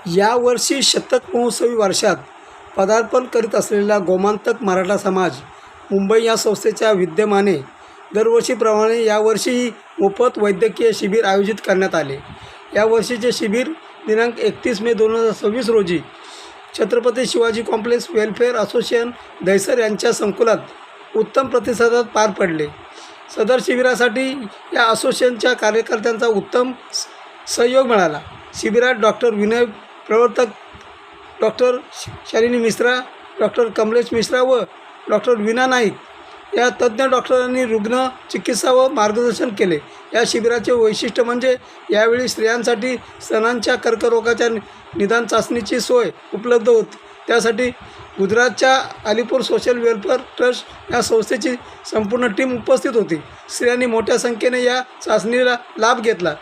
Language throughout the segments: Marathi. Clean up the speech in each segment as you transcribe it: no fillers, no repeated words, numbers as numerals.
यावर्षी शतक महोत्सवी वर्षात पदार्पण करीत असलेला गोमांतक मराठा समाज मुंबई या संस्थेच्या विद्यमाने दरवर्षीप्रमाणे यावर्षीही मोफत वैद्यकीय शिबिर आयोजित करण्यात आले। यावर्षीचे शिबिर दिनांक 31 मे 2026 रोजी Chhatrapati Shivaji complex welfare association Dahisar यांच्या संकुलात उत्तम प्रतिसादात पार पडले। सदर शिबिरासाठी या असोसिएशनच्या कार्यकर्त्यांचा उत्तम सहयोग मिळाला। शिबिरात डॉक्टर विनय प्रवर्तक, डॉक्टर शालिनी मिश्रा, डॉक्टर कमलेश मिश्रा व डॉक्टर वीणा नाईक या तज्ज्ञ डॉक्टरांनी रुग्ण चिकित्सा व मार्गदर्शन केले। या शिबिराचे वैशिष्ट्य म्हणजे यावेळी स्त्रियांसाठी स्तनांच्या कर्करोगाच्या निदान चाचणीची सोय उपलब्ध होती। त्यासाठी गुजरातच्या अलीपूर सोशल वेलफेअर ट्रस्ट या संस्थेची संपूर्ण टीम उपस्थित होती। स्त्रियांनी मोठ्या संख्येने या चाचणीला लाभ घेतला।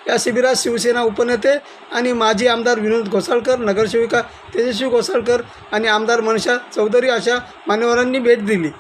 या शिबिरात शिवसेना उपनेते आणि माजी आमदार विनोद घोसाळकर, नगरसेविका तेजस्वी घोसाळकर आणि आमदार मनीषा चौधरी अशा मान्यवरांनी भेट दिली।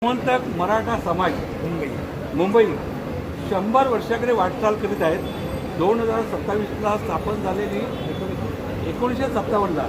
गोमांतक मराठा समाज मुंबई 100 वर्षाकडे वाटचाल करीत आहेत। 2027ला स्थापन झालेली 1957ला